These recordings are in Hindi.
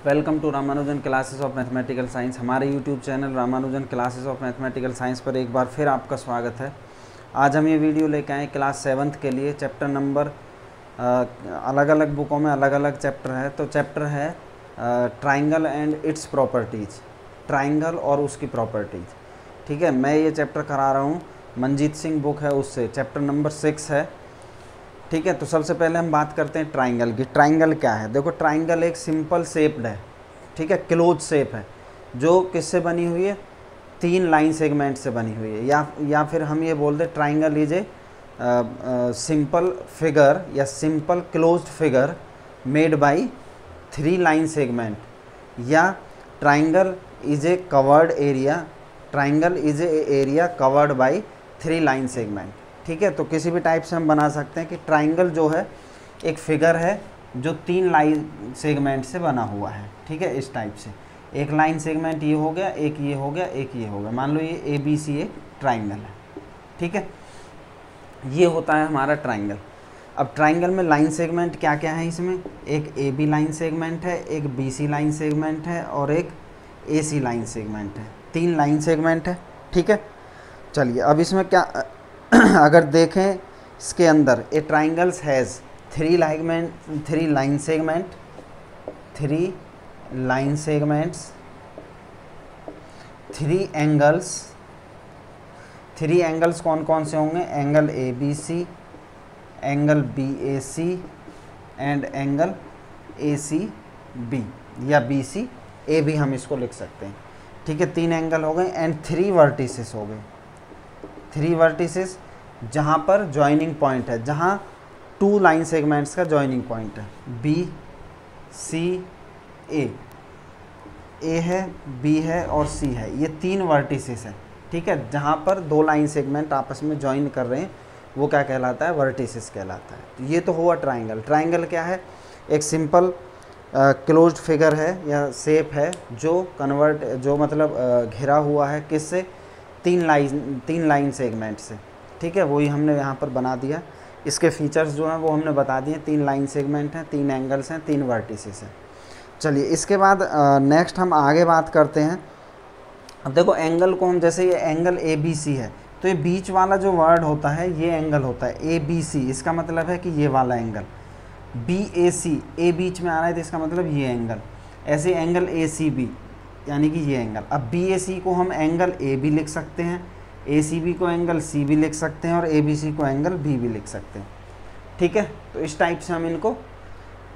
Welcome to Ramanujan classes of mathematical science. हमारे YouTube channel Ramanujan classes of mathematical science पर एक बार फिर आपका स्वागत है। आज हम ये वीडियो लेके आए क्लास 7th के लिए। चैप्टर नंबर अलग अलग बुकों में अलग अलग चैप्टर है। तो चैप्टर है triangle and it's properties, triangle और उसकी प्रॉपर्टीज़। ठीक है, मैं ये चैप्टर करा रहा हूँ, मंजीत सिंह बुक है उससे, चैप्टर नंबर 6 है। ठीक है, तो सबसे पहले हम बात करते हैं ट्राइंगल की। ट्राइंगल क्या है? देखो, ट्राइंगल एक सिंपल शेप्ड है, ठीक है, क्लोज शेप है, जो किससे बनी हुई है? 3 लाइन सेगमेंट से बनी हुई है। या फिर हम ये बोल दें triangle is a simple figure या simple closed figure made by 3 line segment, या triangle is a covered area, triangle is a area covered by 3 line segment. ठीक है, तो किसी भी टाइप से हम बना सकते हैं कि ट्राइंगल जो है एक फिगर है जो 3 लाइन सेगमेंट से बना हुआ है। ठीक है, इस टाइप से एक लाइन सेगमेंट ये हो गया, एक ये हो गया, एक ये हो गया। मान लो ये ABC एक ट्राइंगल है। ठीक है, ये होता है हमारा ट्राइंगल। अब ट्राइंगल में लाइन सेगमेंट क्या क्या है? इसमें एक AB लाइन सेगमेंट है, एक BC लाइन सेगमेंट है और एक AC लाइन सेगमेंट है। 3 लाइन सेगमेंट है। ठीक है, चलिए अब इसमें क्या अगर देखें इसके अंदर, a triangles has 3 line segment, 3 line segments, 3 angles. 3 angles कौन कौन से होंगे? Angle ABC, angle BAC and angle ACB या BCA भी हम इसको लिख सकते हैं। ठीक है, 3 एंगल हो गए एंड 3 वर्टिसेस हो गए। 3 वर्टिसेस जहाँ पर जॉइनिंग पॉइंट है, जहाँ 2 लाइन सेगमेंट्स का जॉइनिंग पॉइंट है। BCA, A है, B है और C है, ये 3 वर्टिसेस है। ठीक है, जहाँ पर 2 लाइन सेगमेंट आपस में जॉइन कर रहे हैं वो क्या कहलाता है? वर्टिसेस कहलाता है। तो ये तो हुआ ट्राइंगल। ट्राइंगल क्या है? एक सिंपल क्लोज्ड फिगर है या शेप है जो मतलब घिरा हुआ है किससे? 3 लाइन सेगमेंट से। ठीक है, वही हमने यहाँ पर बना दिया। इसके फीचर्स जो हैं वो हमने बता दिए। 3 लाइन सेगमेंट हैं, 3 एंगल्स हैं, 3 वर्टिसेस हैं। चलिए इसके बाद नेक्स्ट हम आगे बात करते हैं। अब देखो, एंगल को हम, जैसे ये एंगल ABC है तो ये बीच वाला जो वर्ड होता है ये एंगल होता है ABC। इसका मतलब है कि ये वाला एंगल। BAC, A बीच में आ रहा है तो इसका मतलब ये एंगल। ऐसे एंगल ACB यानी कि ये एंगल। अब BAC को हम एंगल A भी लिख सकते हैं, ACB को एंगल C भी लिख सकते हैं और ABC को एंगल B भी लिख सकते हैं। ठीक है, तो इस टाइप से हम इनको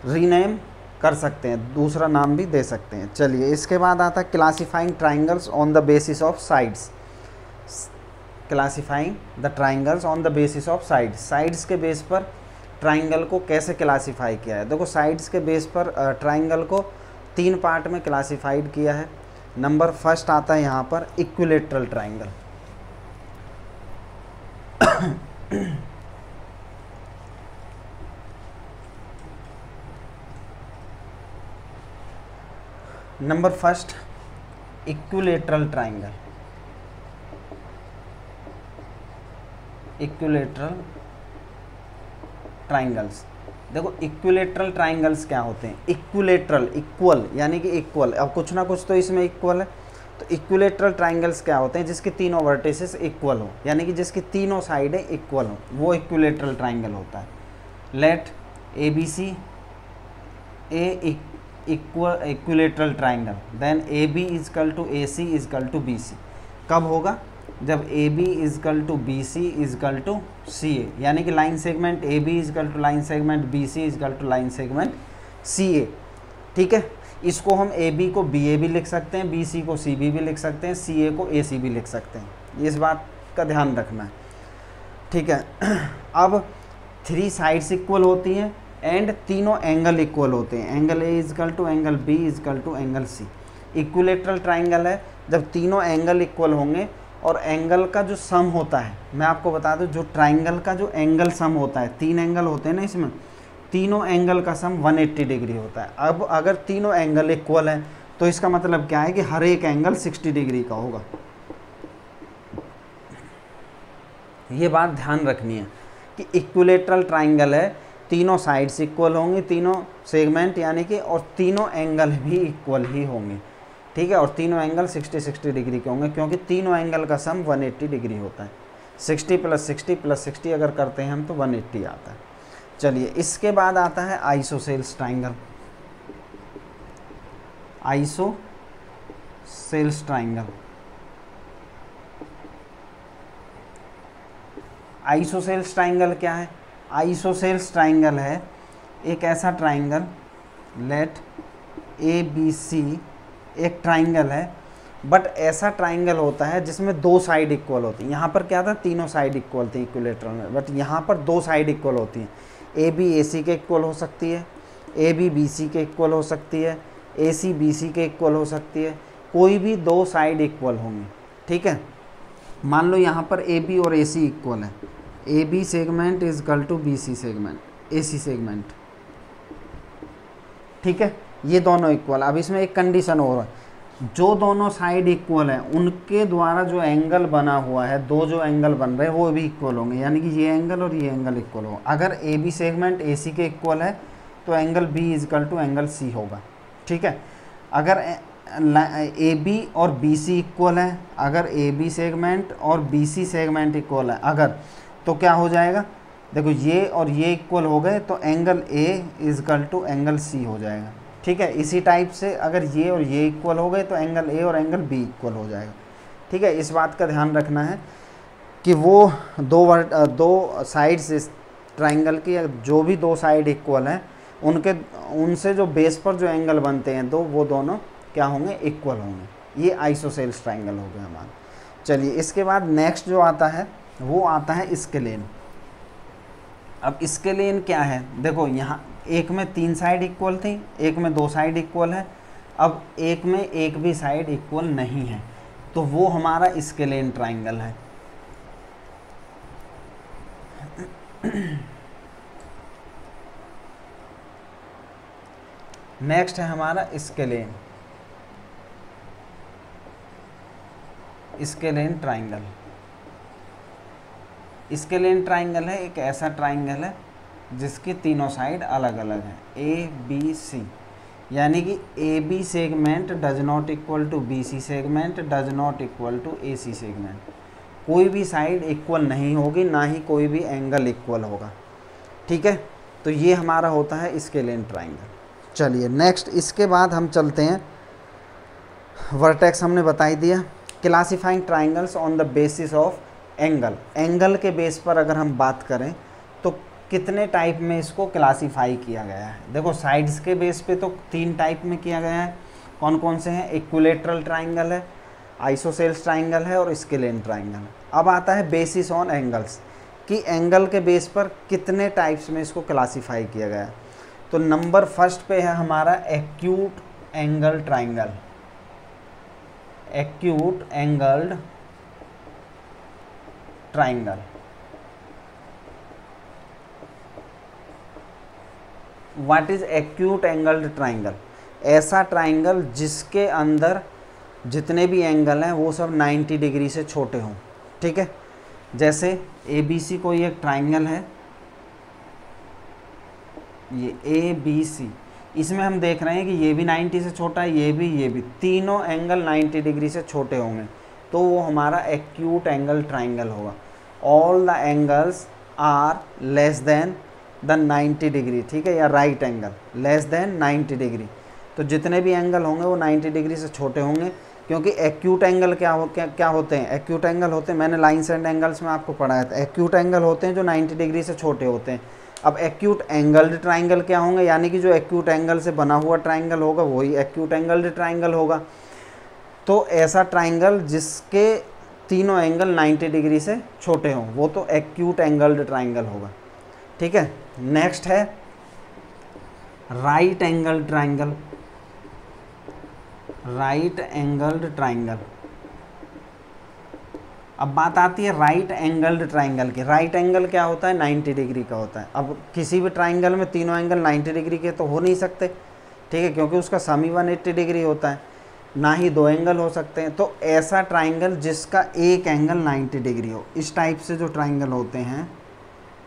रीनेम कर सकते हैं, दूसरा नाम भी दे सकते हैं। चलिए इसके बाद आता है classifying triangles on the basis of sides. Classifying the triangles on the basis of sides. Sides के बेस पर ट्राइंगल को कैसे क्लासीफाई किया है? देखो, साइड्स के बेस पर ट्राइंगल को 3 पार्ट में क्लासीफाइड किया है। नंबर फर्स्ट आता है यहाँ पर equilateral triangle. Number first equilateral triangle. Equilateral triangles. देखो, इक्विलेटरल ट्राइंगल्स क्या होते हैं? इक्विलेटरल, इक्वल यानी कि इक्वल। अब कुछ ना कुछ तो इसमें इक्वल है। तो इक्विलेटरल ट्राइंगल्स क्या होते हैं? जिसके तीनों वर्टिसेस इक्वल हो, यानी कि जिसकी तीनों साइडें इक्वल हो, वो इक्विलेटरल ट्राइंगल होता है। Let ABC a equilateral triangle, then AB is equal to AC is equal to BC। कब होगा? जब AB is equal to BC is equal to CA, यानी कि line segment AB is equal to line segment BC is equal to line segment CA। ठीक है, इसको हम AB को BA भी लिख सकते हैं, BC को CB भी लिख सकते हैं, CA को AC भी लिख सकते हैं। इस बात का ध्यान रखना है। ठीक है, अब 3 साइड्स इक्वल होती हैं एंड तीनों एंगल इक्वल होते हैं। Angle A is equal to angle B is equal to angle C। Equilateral triangle है जब तीनों एंगल इक्वल होंगे और एंगल का जो सम होता है, मैं आपको बता दूं, जो ट्राइंगल का जो एंगल सम होता है, 3 एंगल होते हैं ना इसमें, तीनों एंगल का सम 180 डिग्री होता है। अब अगर तीनों एंगल इक्वल है तो इसका मतलब क्या है कि हर एक एंगल 60 डिग्री का होगा। ये बात ध्यान रखनी है कि इक्विलेटरल ट्राइंगल है तीनों साइड्स इक्वल होंगी, तीनों सेगमेंट यानी कि, और तीनों एंगल भी इक्वल ही होंगे, ठीक है। और तीनों एंगल 60-60 डिग्री के होंगे, क्योंकि तीनों एंगल का सम 180 डिग्री होता है। 60 + 60 + 60 अगर करते हैं हम तो 180 आता है। चलिए, इसके बाद आता है isosceles triangle. Isosceles triangle, isosceles triangle क्या है? आइसोसेल्स ट्राइंगल है एक ऐसा ट्राइंगल, लेट ABC एक ट्राइंगल है, बट ऐसा ट्राइंगल होता है जिसमें दो साइड इक्वल होती हैं। यहाँ पर क्या था, तीनों साइड इक्वल थी इक्विलेटरल में, बट यहाँ पर दो साइड इक्वल होती हैं। AB AC के इक्वल हो सकती है, AB BC के इक्वल हो सकती है, AC BC के इक्वल हो सकती है, कोई भी दो साइड इक्वल होंगी, ठीक है। मान लो यहाँ पर AB और AC इक्वल है, AB segment is equal to BC segment, AC segment, ठीक है, ये दोनों इक्वल। अब इसमें एक कंडीशन और है, जो दोनों साइड इक्वल हैं उनके द्वारा जो एंगल बना हुआ है, दो जो एंगल बन रहे हैं वो भी इक्वल होंगे, यानी कि ये एंगल और ये एंगल इक्वल होगा। अगर AB सेगमेंट AC के इक्वल है तो angle B is equal to angle C होगा, ठीक है। अगर AB और BC इक्वल है, अगर AB सेगमेंट और BC सेगमेंट इक्वल है अगर, तो क्या हो जाएगा, देखो ये और ये इक्वल हो गए तो angle A is equal to angle C हो जाएगा, ठीक है। इसी टाइप से अगर ये और ये इक्वल हो गए तो एंगल A और एंगल B इक्वल हो जाएगा, ठीक है। इस बात का ध्यान रखना है कि वो दो साइड्स इस ट्राइंगल की, जो भी दो साइड इक्वल हैं उनसे जो बेस पर जो एंगल बनते हैं दो, वो दोनों क्या होंगे, इक्वल होंगे। ये आइसोसेल्स ट्राइंगल हो गया हमारा। चलिए, इसके बाद नेक्स्ट जो आता है वो आता है स्केलेन। अब स्केलेन क्या है, देखो यहाँ एक में 3 साइड इक्वल थी, एक में 2 साइड इक्वल है, अब एक में एक भी साइड इक्वल नहीं है, तो वो हमारा स्केलेन ट्राइंगल है। नेक्स्ट है हमारा scalene, scalene triangle. Scalene triangle है एक ऐसा ट्राइंगल है जिसकी तीनों साइड अलग अलग हैं, ABC, यानी कि AB segment does not equal to BC segment does not equal to AC segment. कोई भी साइड इक्वल नहीं होगी, ना ही कोई भी एंगल इक्वल होगा, ठीक है। तो ये हमारा होता है स्केलेन ट्राइंगल। चलिए नेक्स्ट, इसके बाद हम चलते हैं, वर्टेक्स हमने बता ही दिया। Classifying triangles on the basis of angle, angle के बेस पर अगर हम बात करें तो कितने टाइप में इसको क्लासीफाई किया गया है। देखो, साइड्स के बेस पे तो 3 टाइप में किया गया है। कौन कौन से हैं, इक्विलेटरल ट्राइंगल है, आइसोसेल्स ट्राइंगल है और स्केलेन ट्राइंगल। अब आता है बेसिस ऑन एंगल्स, कि एंगल के बेस पर कितने टाइप्स में इसको क्लासीफाई किया गया है। तो नंबर फर्स्ट पे है हमारा acute angle triangle, acute angled triangle. What is acute angled triangle, ऐसा ट्राइंगल जिसके अंदर जितने भी एंगल हैं वो सब 90 डिग्री से छोटे हों, ठीक है। जैसे ABC कोई एक ट्राइंगल है, ये ABC, इसमें हम देख रहे हैं कि ये भी 90 से छोटा है, ये भी, तीनों एंगल 90 डिग्री से छोटे होंगे, तो वो हमारा एक्यूट एंगल ट्राइंगल होगा। All the angles are less than the 90 degree, ठीक है, या right angle less than 90 degree. तो जितने भी एंगल होंगे वो 90 डिग्री से छोटे होंगे, क्योंकि एक्यूट एंगल क्या होते हैं, एक्यूट एंगल होते हैं, मैंने लाइन्स एंड एंगल्स में आपको पढ़ाया था, एक्यूट एंगल होते हैं जो 90 डिग्री से छोटे होते हैं। अब एक्यूट एंगल्ड ट्राइंगल क्या होंगे, यानी कि जो एक्यूट एंगल से बना हुआ ट्राइंगल होगा वही एक्यूट एंगल्ड ट्राइंगल होगा। तो ऐसा ट्राइंगल जिसके तीनों एंगल 90 डिग्री से छोटे हों वो तो एक्यूट एंगल्ड ट्राइंगल होगा, ठीक है। नेक्स्ट है right angle triangle, right angled triangle. अब बात आती है राइट एंगल्ड ट्राइंगल की। राइट एंगल क्या होता है, 90 डिग्री का होता है। अब किसी भी ट्राइंगल में तीनों एंगल 90 डिग्री के तो हो नहीं सकते, ठीक है, क्योंकि उसका सम ही 180 डिग्री होता है, ना ही दो एंगल हो सकते हैं। तो ऐसा ट्राइंगल जिसका एक एंगल 90 डिग्री हो, इस टाइप से जो ट्राइंगल होते हैं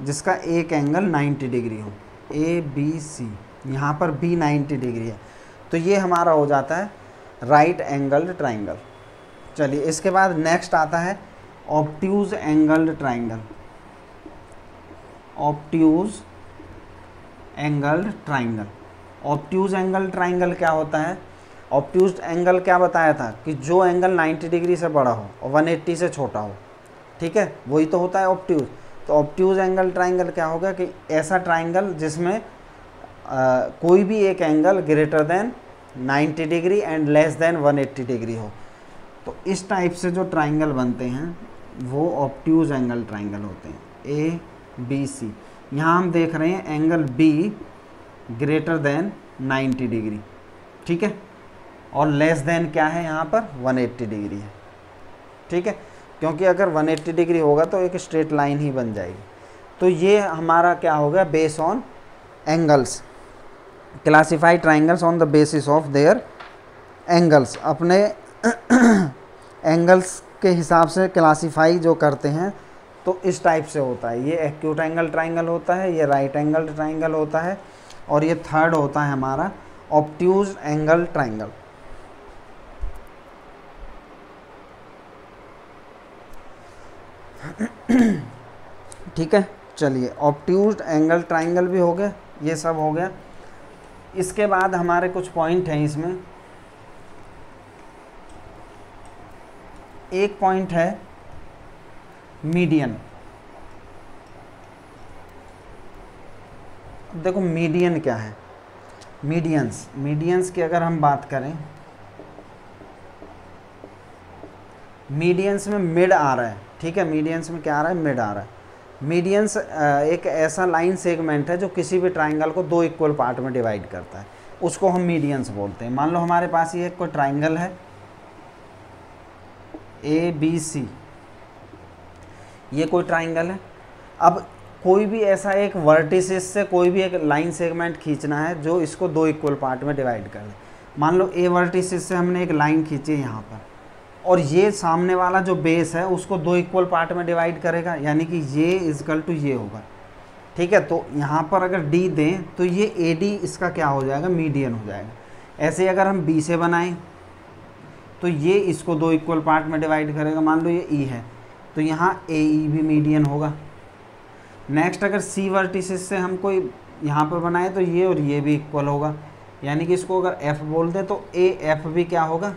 जिसका एक एंगल 90 डिग्री हो, ए बी सी, यहाँ पर बी 90 डिग्री है, तो ये हमारा हो जाता है राइट एंगल्ड ट्राइंगल। चलिए इसके बाद नेक्स्ट आता है obtuse angled triangle. Obtuse angled triangle, obtuse angle triangle क्या होता है? ऑब्ट्यूज एंगल क्या बताया था कि जो एंगल 90 डिग्री से बड़ा हो और 180 से छोटा हो, ठीक है, वही तो होता है ऑब्ट्यूज। तो ऑब्ट्यूज एंगल ट्राइंगल क्या होगा कि ऐसा ट्राइंगल जिसमें कोई भी एक angle greater than 90 degree and less than 180 degree हो। तो इस टाइप से जो ट्राइंगल बनते हैं वो ऑब्ट्यूज एंगल ट्राइंगल होते हैं। ए बी सी, यहाँ हम देख रहे हैं angle be greater than 90 degree, ठीक है, और लेस देन क्या है यहाँ पर 180 डिग्री है, ठीक है, क्योंकि अगर 180 डिग्री होगा तो एक स्ट्रेट लाइन ही बन जाएगी। तो ये हमारा क्या हो गया, base on angles, classify triangles on the basis of their angles, अपने एंगल्स के हिसाब से क्लासीफाई जो करते हैं, तो इस टाइप से होता है। ये एक्यूट एंगल ट्राइंगल होता है, ये राइट एंगल ट्राइंगल होता है, और ये थर्ड होता है हमारा ऑब्ट्यूज एंगल ट्राइंगल। ठीक है, चलिए ऑब्ट्यूज एंगल ट्राइंगल भी हो गया, ये सब हो गया। इसके बाद हमारे कुछ पॉइंट हैं इसमें। एक पॉइंट है मीडियन। देखो मीडियन क्या है, मीडियंस की अगर हम बात करें, मीडियंस में मिड आ रहा है, ठीक है, मीडियंस में क्या आ रहा है, मिड आ रहा है। मीडियंस एक ऐसा लाइन सेगमेंट है जो किसी भी ट्राइंगल को दो इक्वल पार्ट में डिवाइड करता है, उसको हम मीडियंस बोलते हैं। मान लो हमारे पास ये कोई ट्राइंगल है ए बी सी, ये कोई ट्राइंगल है। अब कोई भी ऐसा एक वर्टिसिस से कोई भी एक लाइन सेगमेंट खींचना है जो इसको दो इक्वल पार्ट में डिवाइड कर दे। मान लो ए वर्टिसिस से हमने एक लाइन खींची है यहाँ पर, और ये सामने वाला जो बेस है उसको दो इक्वल पार्ट में डिवाइड करेगा, यानी कि ये इजकल टू ये होगा, ठीक है। तो यहाँ पर अगर डी दें तो ये ए डी इसका क्या हो जाएगा, मीडियन हो जाएगा। ऐसे ही अगर हम बी से बनाएं तो ये इसको दो इक्वल पार्ट में डिवाइड करेगा, मान लो ये ई है, तो यहाँ ए ई भी मीडियन होगा। नेक्स्ट अगर सी वर्टिसिस से हम कोई यहाँ पर बनाए तो ये और ये भी इक्वल होगा, यानी कि इसको अगर एफ बोल दें तो ए एफ भी क्या होगा,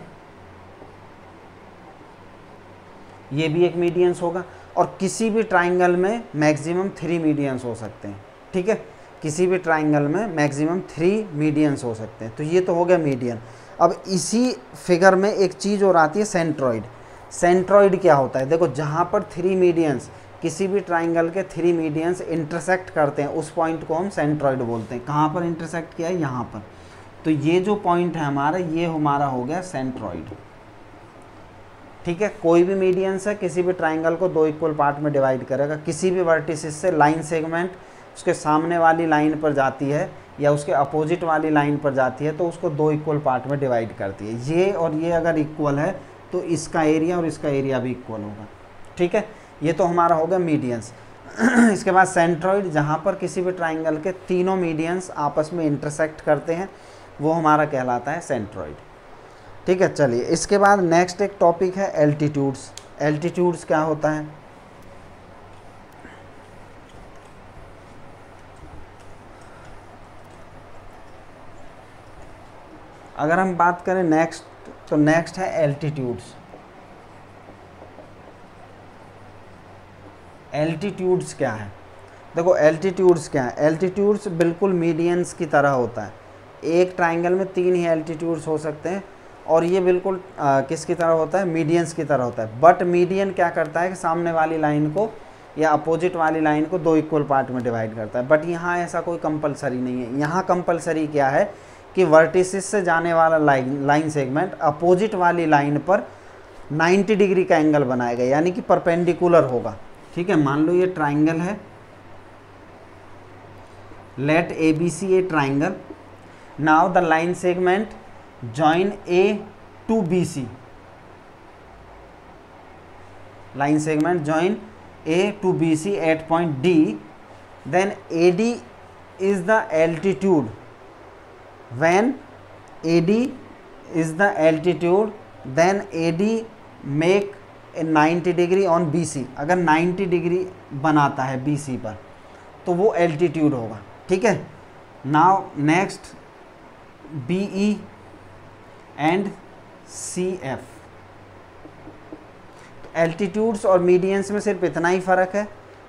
ये भी एक मीडियंस होगा। और किसी भी ट्राइंगल में मैक्सिमम 3 मीडियंस हो सकते हैं, ठीक है, किसी भी ट्राइंगल में मैक्सिमम 3 मीडियंस हो सकते हैं। तो ये तो हो गया मीडियन। अब इसी फिगर में एक चीज़ और आती है सेंट्रॉइड। सेंट्रॉइड क्या होता है, देखो जहाँ पर 3 मीडियंस, किसी भी ट्राइंगल के 3 मीडियंस इंटरसेक्ट करते हैं उस पॉइंट को हम सेंट्रॉइड बोलते हैं। कहाँ पर इंटरसेक्ट किया है, यहाँ पर। तो ये जो पॉइंट है हमारा, ये हमारा हो गया सेंट्रॉइड, ठीक है। कोई भी मीडियंस है किसी भी ट्राइंगल को दो इक्वल पार्ट में डिवाइड करेगा। किसी भी वर्टिसिस से लाइन सेगमेंट उसके सामने वाली लाइन पर जाती है या उसके अपोजिट वाली लाइन पर जाती है तो उसको दो इक्वल पार्ट में डिवाइड करती है। ये और ये अगर इक्वल है तो इसका एरिया और इसका एरिया भी इक्वल होगा, ठीक है। ये तो हमारा हो गया मीडियंस। इसके बाद सेंट्रॉइड, जहाँ पर किसी भी ट्राइंगल के तीनों मीडियंस आपस में इंटरसेक्ट करते हैं, वो हमारा कहलाता है सेंट्रॉइड, ठीक है। चलिए इसके बाद नेक्स्ट एक टॉपिक है एल्टीट्यूड्स। एल्टीट्यूड्स क्या होता है, अगर हम बात करें नेक्स्ट, तो नेक्स्ट है एल्टीट्यूड्स। एल्टीट्यूड्स क्या है, देखो एल्टीट्यूड्स क्या है, एल्टीट्यूड्स बिल्कुल मीडियंस की तरह होता है। एक ट्राइंगल में 3 ही एल्टीट्यूड्स हो सकते हैं और ये बिल्कुल किसकी तरह होता है, मीडियंस की तरह होता है। बट मीडियन क्या करता है कि सामने वाली लाइन को या अपोजिट वाली लाइन को दो इक्वल पार्ट में डिवाइड करता है। बट यहाँ ऐसा कोई कंपलसरी नहीं है। यहाँ कंपलसरी क्या है कि वर्टिसिस से जाने वाला लाइन सेगमेंट अपोजिट वाली लाइन पर 90 डिग्री का एंगल बनाएगा, यानी कि परपेंडिकुलर होगा, ठीक है। मान लो ये ट्राइंगल है, let A B C a triangle, now the line segment join A to BC, line segment join A to BC at point D, then AD is the altitude, when AD is the altitude, then AD make a 90 degree on BC। अगर 90 डिग्री बनाता है BC पर तो वो एल्टीट्यूड होगा, ठीक है। Now next BE and CF। Altitudes और मीडियंस में सिर्फ इतना ही फ़र्क है,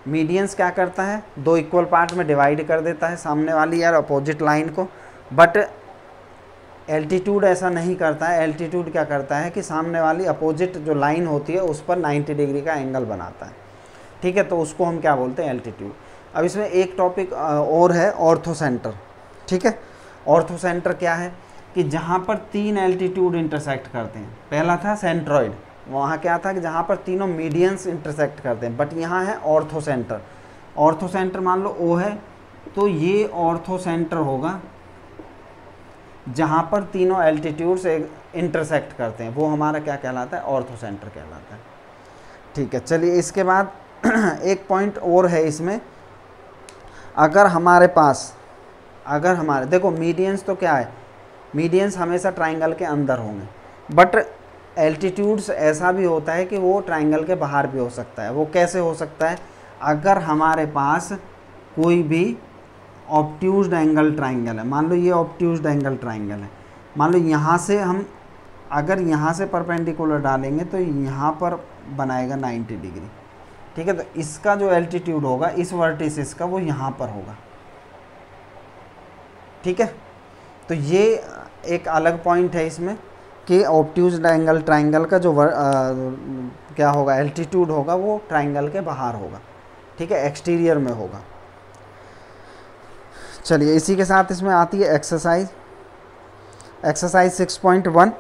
मीडियंस क्या करता है, दो इक्वल पार्ट में डिवाइड कर देता है सामने वाली यार अपोजिट लाइन को, बट एल्टीट्यूड ऐसा नहीं करता है। एल्टीट्यूड क्या करता है कि सामने वाली अपोजिट जो लाइन होती है उस पर 90 डिग्री का एंगल बनाता है, ठीक है। तो उसको हम क्या बोलते हैं, एल्टीट्यूड। अब इसमें एक टॉपिक और है, ऑर्थोसेंटर, ठीक है। ऑर्थोसेंटर क्या है कि जहाँ पर 3 एल्टीट्यूड इंटरसेक्ट करते हैं, पहला था सेंट्रॉइड, वहाँ क्या था कि जहाँ पर तीनों मीडियंस इंटरसेक्ट करते हैं, बट यहाँ है ऑर्थोसेंटर। ऑर्थोसेंटर मान लो O है तो ये ऑर्थोसेंटर होगा जहाँ पर तीनों एल्टीट्यूड्स इंटरसेक्ट करते हैं, वो हमारा क्या कहलाता है, ऑर्थोसेंटर कहलाता है, ठीक है। चलिए इसके बाद एक पॉइंट और है इसमें, अगर हमारे देखो मीडियंस तो क्या है, मीडियंस हमेशा ट्राइंगल के अंदर होंगे, बट एल्टीट्यूड्स ऐसा भी होता है कि वो ट्राइंगल के बाहर भी हो सकता है। वो कैसे हो सकता है, अगर हमारे पास कोई भी ऑब्ट्यूज्ड एंगल ट्राइंगल है, मान लो ये ऑब्ट्यूज्ड एंगल ट्राइंगल है, मान लो यहाँ से हम अगर यहाँ से परपेंडिकुलर डालेंगे तो यहाँ पर बनाएगा 90 डिग्री, ठीक है। तो इसका जो एल्टीट्यूड होगा इस वर्टिसिस का वो यहाँ पर होगा, ठीक है। तो ये एक अलग पॉइंट है इसमें कि ऑब्ट्यूज्ड एंगल ट्राइंगल का जो क्या होगा, एल्टीट्यूड होगा वो ट्राइंगल के बाहर होगा, ठीक है, एक्सटीरियर में होगा। चलिए इसी के साथ इसमें आती है एक्सरसाइज 6.1।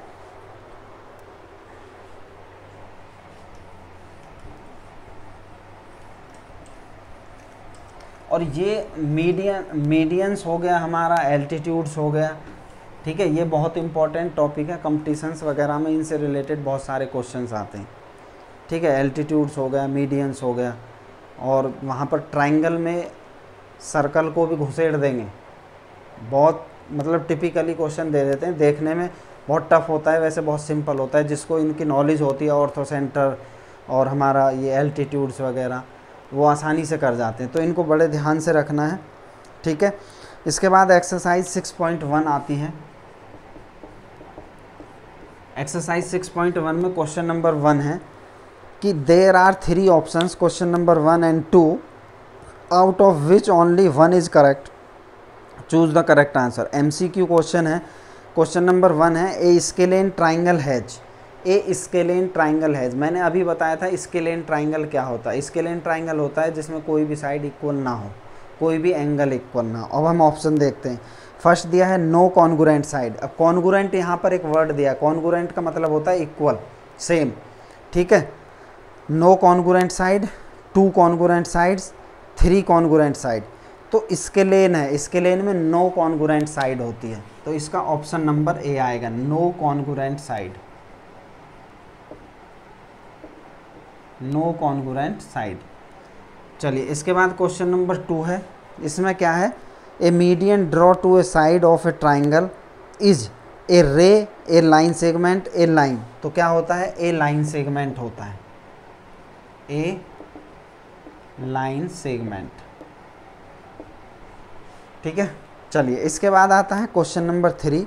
और ये मीडियंस हो गया हमारा, एल्टीट्यूड्स हो गया, ठीक है। ये बहुत इंपॉर्टेंट टॉपिक है, कंपटीशंस वगैरह में इनसे रिलेटेड बहुत सारे क्वेश्चंस आते हैं, ठीक है। एल्टीट्यूड्स हो गया, मीडियंस हो गया, और वहाँ पर ट्राइंगल में सर्कल को भी घुसेड़ देंगे, बहुत मतलब टिपिकली क्वेश्चन दे देते हैं, देखने में बहुत टफ होता है, वैसे बहुत सिंपल होता है। जिसको इनकी नॉलेज होती है ऑर्थोसेंटर और हमारा ये एल्टीट्यूड्स वगैरह, वो आसानी से कर जाते हैं, तो इनको बड़े ध्यान से रखना है, ठीक है। इसके बाद एक्सरसाइज 6.1 आती है। एक्सरसाइज 6.1 में क्वेश्चन नंबर 1 है कि there are 3 options, question number 1 and 2, out of which only 1 is correct, choose the correct answer. MCQ question है। क्वेश्चन नंबर 1 है a scalene triangle has, a scalene triangle has. मैंने अभी बताया था स्केलेन ट्राइंगल क्या होता है। स्केलेन ट्राइंगल होता है जिसमें कोई भी साइड इक्वल ना हो, कोई भी एंगल इक्वल ना हो। अब हम ऑप्शन देखते हैं। फर्स्ट दिया है नो कॉन्गुरेंट साइड। अब कॉन्गुरेंट यहाँ पर एक वर्ड दिया, कॉन्गुरेंट का मतलब होता है इक्वल, सेम, ठीक है। No congruent side, 2 congruent sides, 3 congruent side. तो स्केलेन है, स्केलेन में नो कॉन्गुरेंट साइड होती है, तो इसका ऑप्शन नंबर ए आएगा, no congruent side, no congruent side. चलिए इसके बाद क्वेश्चन नंबर 2 है। इसमें क्या है, a median draw to a side of a triangle is a ray, a line segment, a line. तो क्या होता है, ए लाइन सेगमेंट होता है, ए लाइन सेगमेंट, ठीक है। चलिए इसके बाद आता है question number 3,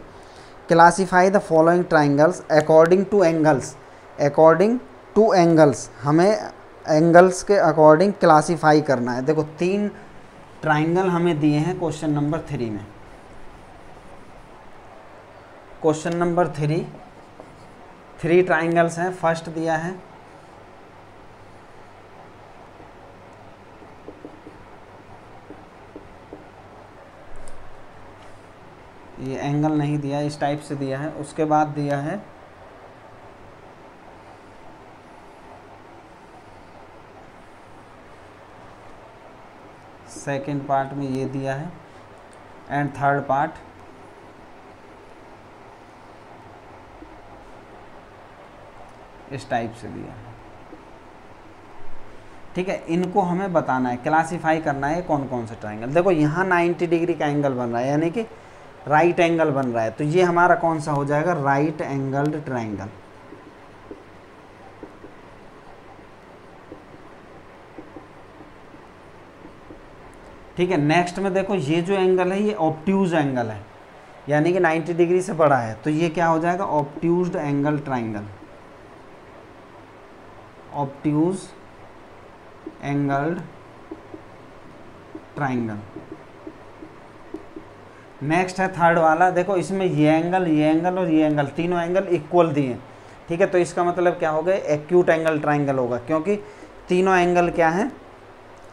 classify the following triangles according to angles. According to angles, हमें एंगल्स के अकॉर्डिंग क्लासीफाई करना है। देखो 3 ट्राइंगल हमें दिए हैं क्वेश्चन नंबर 3 में। क्वेश्चन नंबर 3 ट्राइंगल्स हैं। फर्स्ट दिया है ये एंगल नहीं दिया, इस टाइप से दिया है। उसके बाद दिया है सेकेंड पार्ट में ये दिया है, एंड थर्ड पार्ट इस टाइप से दिया है, ठीक है, इनको हमें बताना है, क्लासीफाई करना है कौन कौन से ट्राइंगल। देखो यहाँ 90 डिग्री का एंगल बन रहा है, यानी कि राइट एंगल बन रहा है, तो ये हमारा कौन सा हो जाएगा, राइट एंगल्ड ट्राइंगल। ठीक है, नेक्स्ट में देखो ये जो एंगल है ये ऑब्ट्यूज एंगल है, यानी कि 90 डिग्री से बड़ा है, तो ये क्या हो जाएगा, obtused angle triangle, obtuse angled triangle. Next है थर्ड वाला, देखो इसमें ये एंगल और ये एंगल, तीनों एंगल इक्वल दिए हैं। ठीक है, तो इसका मतलब क्या हो गया, एक्यूट एंगल ट्राइंगल होगा, क्योंकि तीनों एंगल क्या हैं,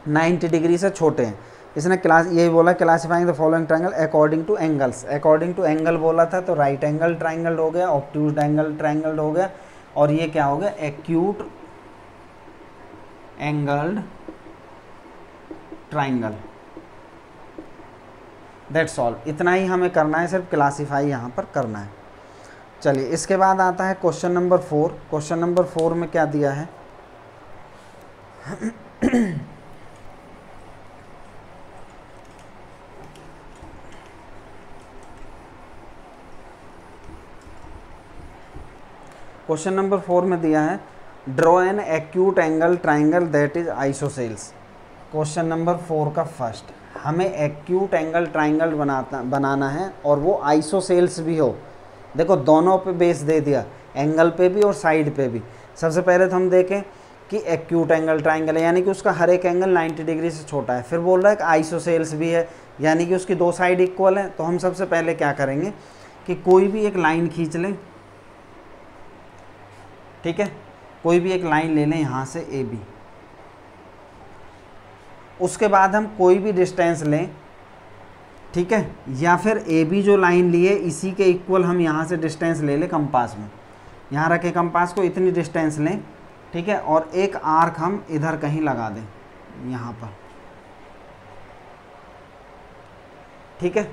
90 डिग्री से छोटे हैं। इसने क्लास यही बोला, classifying the following triangle according to angles, according to angle बोला था, तो राइट एंगल ट्राइंगल हो गया, ऑब्ट्यूज्ड एंगल ट्राइंगल हो गया, और ये क्या हो गया, acute angled triangle. That's all, इतना ही हमें करना है, सिर्फ क्लासीफाई यहाँ पर करना है। चलिए इसके बाद आता है क्वेश्चन नंबर 4। क्वेश्चन नंबर 4 में क्या दिया है, क्वेश्चन नंबर 4 में दिया है draw an acute angle triangle that is isosceles. Question number 4 का फर्स्ट, हमें एक्यूट एंगल ट्राइंगल बनाना है और वो आइसोसेल्स भी हो। देखो दोनों पे बेस दे दिया, एंगल पे भी और साइड पे भी। सबसे पहले तो हम देखें कि एक्यूट एंगल ट्राइंगल है, यानी कि उसका हर एक एंगल 90 डिग्री से छोटा है। फिर बोल रहा है कि आइसोसेल्स भी है, यानी कि उसकी दो साइड इक्वल है। तो हम सबसे पहले क्या करेंगे कि कोई भी एक लाइन खींच लें, ठीक है, कोई भी एक लाइन ले लें यहाँ से ए बी। उसके बाद हम कोई भी डिस्टेंस लें, ठीक है, या फिर ए बी जो लाइन लिए इसी के इक्वल हम यहाँ से डिस्टेंस ले लें कंपास में। यहाँ रखे कंपास को, इतनी डिस्टेंस लें, ठीक है, और एक आर्क हम इधर कहीं लगा दें यहाँ पर। ठीक है,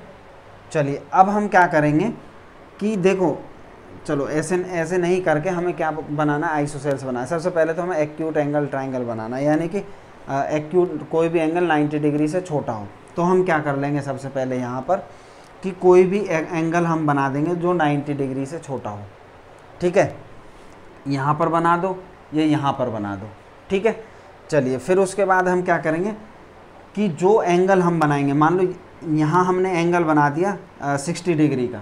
चलिए अब हम क्या करेंगे कि देखो, चलो ऐसे नहीं करके हमें क्या बनाना है, आइसोसेल्स बनाना है। सबसे पहले तो हमें एक्यूट एंगल ट्राइंगल बनाना है, यानी कि एक्यूट कोई भी एंगल 90 डिग्री से छोटा हो। तो हम क्या कर लेंगे सबसे पहले यहाँ पर कि कोई भी एंगल हम बना देंगे जो 90 डिग्री से छोटा हो। ठीक है, यहाँ पर बना दो, ये यहाँ पर बना दो। ठीक है, चलिए फिर उसके बाद हम क्या करेंगे कि जो एंगल हम बनाएंगे, मान लो यहाँ हमने एंगल बना दिया 60 डिग्री का,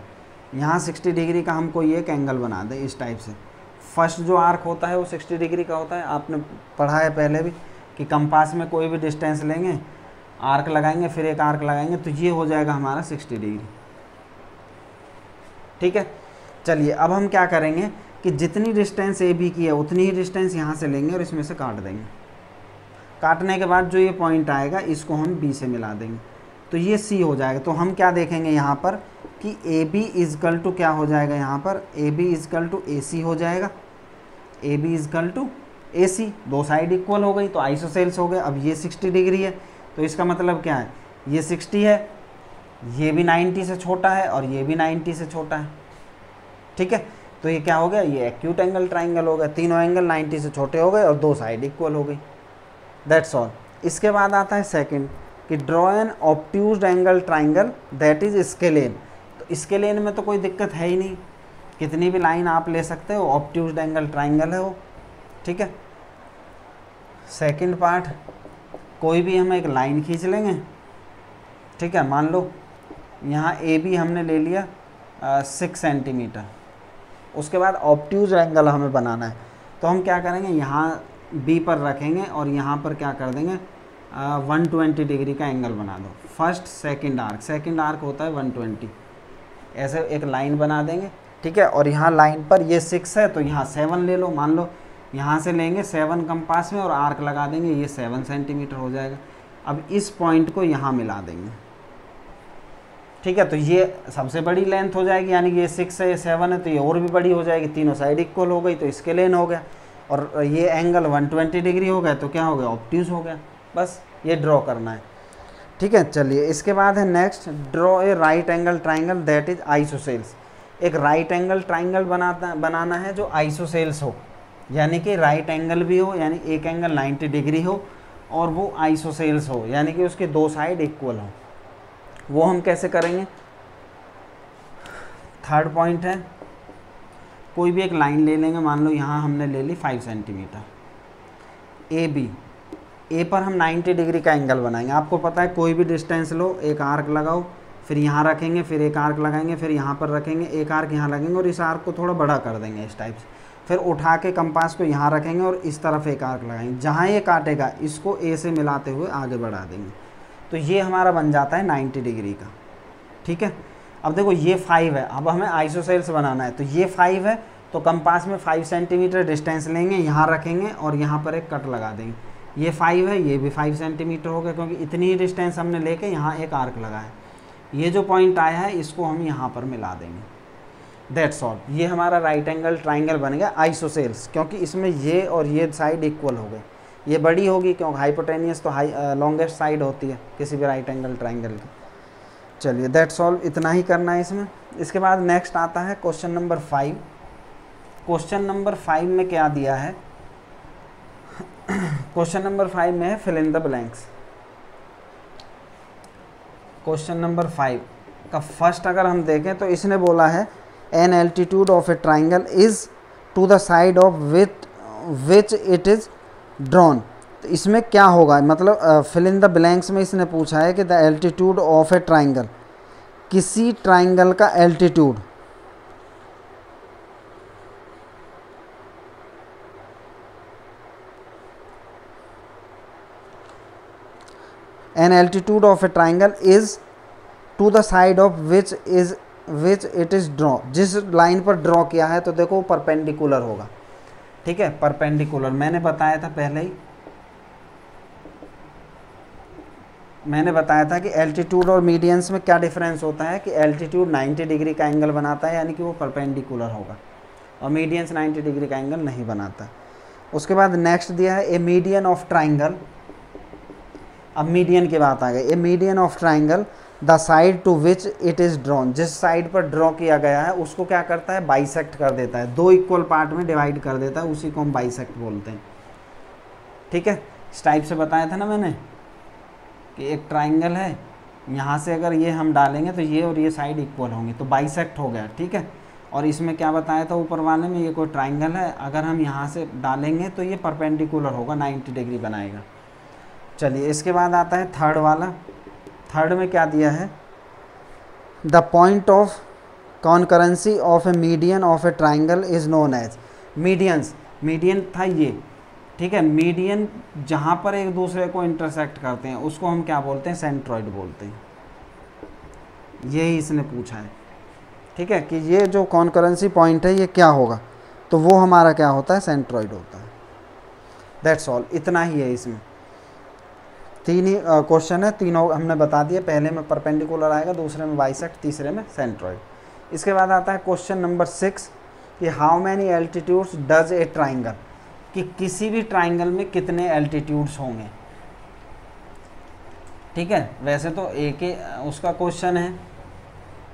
यहाँ 60 डिग्री का हम कोई एक एंगल बना दें इस टाइप से। फर्स्ट जो आर्क होता है वो 60 डिग्री का होता है, आपने पढ़ा है पहले भी कि कंपास में कोई भी डिस्टेंस लेंगे, आर्क लगाएंगे, फिर एक आर्क लगाएंगे, तो ये हो जाएगा हमारा 60 डिग्री। ठीक है, चलिए अब हम क्या करेंगे कि जितनी डिस्टेंस ए बी की है उतनी ही डिस्टेंस यहाँ से लेंगे और इसमें से काट देंगे। काटने के बाद जो ये पॉइंट आएगा इसको हम बी से मिला देंगे, तो ये सी हो जाएगा। तो हम क्या देखेंगे यहाँ पर कि ए बी इजकल टू क्या हो जाएगा, यहाँ पर ए बी इजकल टू ए सी हो जाएगा, ए बी इजकल टू ए सी, दो साइड इक्वल हो गई तो आइसोसेल्स हो गए। अब ये 60 डिग्री है, तो इसका मतलब क्या है, ये 60 है, ये भी 90 से छोटा है और ये भी 90 से छोटा है। ठीक है, तो ये क्या हो गया, ये एक्यूट एंगल ट्राइंगल हो गया, तीनों एंगल 90 से छोटे हो गए और दो साइड इक्वल हो गई। That's all. इसके बाद आता है सेकंड कि draw an obtused angle triangle that is scalene. तो स्केलेन में तो कोई दिक्कत है ही नहीं, कितनी भी लाइन आप ले सकते हो, ऑब्ट्यूज्ड एंगल ट्राइंगल है वो। ठीक है, सेकंड पार्ट, कोई भी हम एक लाइन खींच लेंगे। ठीक है, मान लो यहाँ ए बी हमने ले लिया 6 सेंटीमीटर। उसके बाद ऑब्ट्यूज एंगल हमें बनाना है, तो हम क्या करेंगे, यहाँ बी पर रखेंगे और यहाँ पर क्या कर देंगे 120 डिग्री का एंगल बना दो। फर्स्ट सेकंड आर्क होता है 120, ऐसे एक लाइन बना देंगे। ठीक है, और यहाँ लाइन पर ये 6 है तो यहाँ 7 ले लो, मान लो यहाँ से लेंगे 7 कंपास में और आर्क लगा देंगे, ये 7 सेंटीमीटर हो जाएगा। अब इस पॉइंट को यहाँ मिला देंगे। ठीक है, तो ये सबसे बड़ी लेंथ हो जाएगी, यानी कि ये 6 है, ये 7 है, तो ये और भी बड़ी हो जाएगी, तीनों साइड इक्वल हो गई, तो इसके लेन हो गया। और ये एंगल 120 डिग्री हो गया, तो क्या हो गया, ऑब्ट्यूज हो गया। बस ये ड्रॉ करना है। ठीक है, चलिए इसके बाद है next, draw a right angle triangle that is isosceles. एक राइट एंगल ट्राइंगल बनाना है जो आइसोसेल्स हो, यानी कि राइट एंगल भी हो, यानी एक एंगल 90 डिग्री हो और वो आइसोसेल्स हो, यानी कि उसके दो साइड इक्वल हो। वो हम कैसे करेंगे? थर्ड पॉइंट है, कोई भी एक लाइन ले लेंगे, मान लो यहाँ हमने ले ली 5 सेंटीमीटर ए बी। ए पर हम 90 डिग्री का एंगल बनाएंगे। आपको पता है कोई भी डिस्टेंस लो, एक आर्क लगाओ, फिर यहाँ रखेंगे, फिर एक आर्क लगाएंगे, फिर यहाँ पर रखेंगे, एक आर्क यहाँ लगेंगे और इस आर्क को थोड़ा बड़ा कर देंगे इस टाइप से, फिर उठा के कंपास को यहाँ रखेंगे और इस तरफ एक आर्क लगाएंगे। जहाँ ये काटेगा इसको ए से मिलाते हुए आगे बढ़ा देंगे, तो ये हमारा बन जाता है 90 डिग्री का। ठीक है, अब देखो ये 5 है, अब हमें आइसोसेल्स बनाना है, तो ये 5 है, तो कंपास में 5 सेंटीमीटर डिस्टेंस लेंगे, यहाँ रखेंगे और यहाँ पर एक कट लगा देंगे। ये 5 है, ये भी 5 सेंटीमीटर हो गया, क्योंकि इतनी ही डिस्टेंस हमने लेके यहाँ एक आर्क लगाया। ये जो पॉइंट आया है इसको हम यहाँ पर मिला देंगे। That's all. ये हमारा राइट एंगल ट्राइंगल बन गया आइसोसेल्स, क्योंकि इसमें ये और ये साइड इक्वल हो गए। ये बड़ी होगी क्योंकि हाइपोटेनियस तो लॉन्गेस्ट साइड होती है किसी भी राइट एंगल ट्राइंगल की। चलिए दैट्स ऑल, इतना ही करना है इसमें। इसके बाद नेक्स्ट आता है क्वेश्चन नंबर 5। क्वेश्चन नंबर 5 में क्या दिया है? क्वेश्चन नंबर 5 में है fill in the blanks. Question number 5 का फर्स्ट अगर हम देखें तो इसने बोला है an altitude of a triangle is to the side of which it is drawn. तो इसमें क्या होगा, मतलब फिल इन द ब्लैंक्स में इसने पूछा है कि the altitude of a triangle, किसी ट्राइंगल का altitude an altitude of a triangle is to the side of which it is drawn। जिस लाइन पर ड्रॉ किया है तो देखो परपेंडिकुलर होगा। ठीक है, परपेंडिकुलर मैंने बताया था पहले ही, मैंने बताया था कि एल्टीट्यूड और मीडियंस में क्या डिफरेंस होता है कि एल्टीट्यूड 90 डिग्री का एंगल बनाता है, यानी कि वो परपेंडिकुलर होगा, और मीडियंस 90 डिग्री का एंगल नहीं बनाता। उसके बाद नेक्स्ट दिया है ए मीडियन ऑफ ट्राइंगल। अब मीडियन की बात आ गई। A median of triangle the side to which it is drawn, जिस साइड पर ड्रॉ किया गया है उसको क्या करता है, बाइसेक्ट कर देता है, दो इक्वल पार्ट में डिवाइड कर देता है, उसी को हम बाइसेक्ट बोलते हैं। ठीक है, इस टाइप से बताया था ना मैंने कि एक ट्राइंगल है, यहाँ से अगर ये हम डालेंगे तो ये और ये साइड इक्वल होंगी, तो बाइसेक्ट हो गया। ठीक है, और इसमें क्या बताया था ऊपर वाले में, ये कोई ट्राइंगल है, अगर हम यहाँ से डालेंगे तो ये परपेंडिकुलर होगा, 90 डिग्री बनाएगा। चलिए इसके बाद आता है थर्ड वाला। थर्ड में क्या दिया है, the point of concurrency of a median of a triangle is known as medians. Median था ये, ठीक है, मीडियन जहाँ पर एक दूसरे को इंटरसेक्ट करते हैं उसको हम क्या बोलते हैं, सेंट्रॉइड बोलते हैं। यही इसने पूछा है। ठीक है, कि ये जो कॉन्करेंसी पॉइंट है ये क्या होगा, तो वो हमारा क्या होता है, सेंट्रॉइड होता है। दैट्स ऑल, इतना ही है इसमें। तीन ही क्वेश्चन है, तीनों हमने बता दिए। पहले में परपेंडिकुलर आएगा, दूसरे में बाइसेक्ट, तीसरे में सेंट्रॉइड। इसके बाद आता है क्वेश्चन नंबर 6 कि how many altitudes does a triangle, कि किसी भी ट्राइंगल में कितने एल्टीट्यूड्स होंगे। ठीक है, वैसे तो एक ही उसका क्वेश्चन है,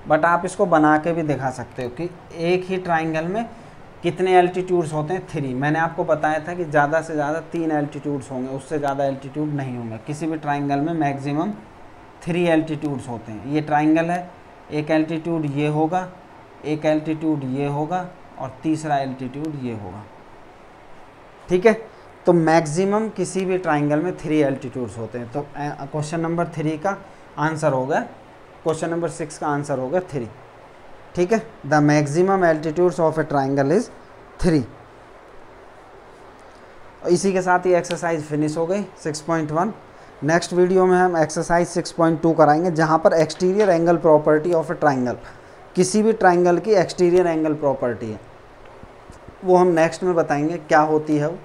बट आप इसको बना के भी दिखा सकते हो कि एक ही ट्राइंगल में कितने एल्टीट्यूड्स होते हैं, 3। मैंने आपको बताया था कि ज़्यादा से ज़्यादा 3 एल्टीट्यूड्स होंगे, उससे ज़्यादा एल्टीट्यूड नहीं होंगे। किसी भी ट्राइंगल में मैक्सिमम 3 एल्टीट्यूड्स होते हैं। ये ट्राइंगल है, एक एल्टीट्यूड ये होगा, एक एल्टीट्यूड ये होगा और तीसरा एल्टीट्यूड ये होगा। ठीक है, तो मैक्सिमम किसी भी ट्राइंगल में 3 एल्टीट्यूड्स होते हैं। तो क्वेश्चन नंबर 3 का आंसर होगा, क्वेश्चन नंबर 6 का आंसर होगा 3। ठीक है, the maximum altitudes of a triangle is 3। इसी के साथ ही एक्सरसाइज फिनिश हो गई 6.1। नेक्स्ट वीडियो में हम एक्सरसाइज 6.2 कराएंगे, जहाँ पर exterior angle property of a triangle, किसी भी ट्राइंगल की एक्सटीरियर एंगल प्रॉपर्टी है, वो हम नेक्स्ट में बताएंगे क्या होती है वो।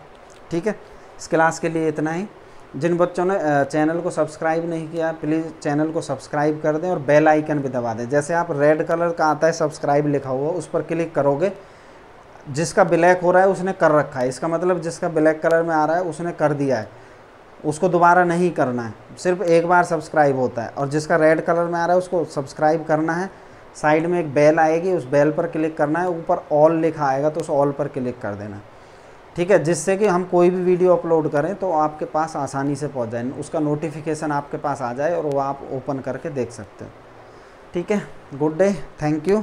ठीक है, इस क्लास के लिए इतना ही। जिन बच्चों ने चैनल को सब्सक्राइब नहीं किया, प्लीज़ चैनल को सब्सक्राइब कर दें और बेल आइकन भी दबा दें। जैसे आप रेड कलर का आता है सब्सक्राइब लिखा हुआ, उस पर क्लिक करोगे, जिसका ब्लैक हो रहा है उसने कर रखा है, इसका मतलब जिसका ब्लैक कलर में आ रहा है उसने कर दिया है, उसको दोबारा नहीं करना है, सिर्फ एक बार सब्सक्राइब होता है। और जिसका रेड कलर में आ रहा है उसको सब्सक्राइब करना है। साइड में एक बेल आएगी, उस बेल पर क्लिक करना है, ऊपर ऑल लिखा आएगा तो उस ऑल पर क्लिक कर देना। ठीक है, जिससे कि हम कोई भी वीडियो अपलोड करें तो आपके पास आसानी से पहुंच जाए, उसका नोटिफिकेशन आपके पास आ जाए और वो आप ओपन करके देख सकते हो। ठीक है, गुड डे, थैंक यू।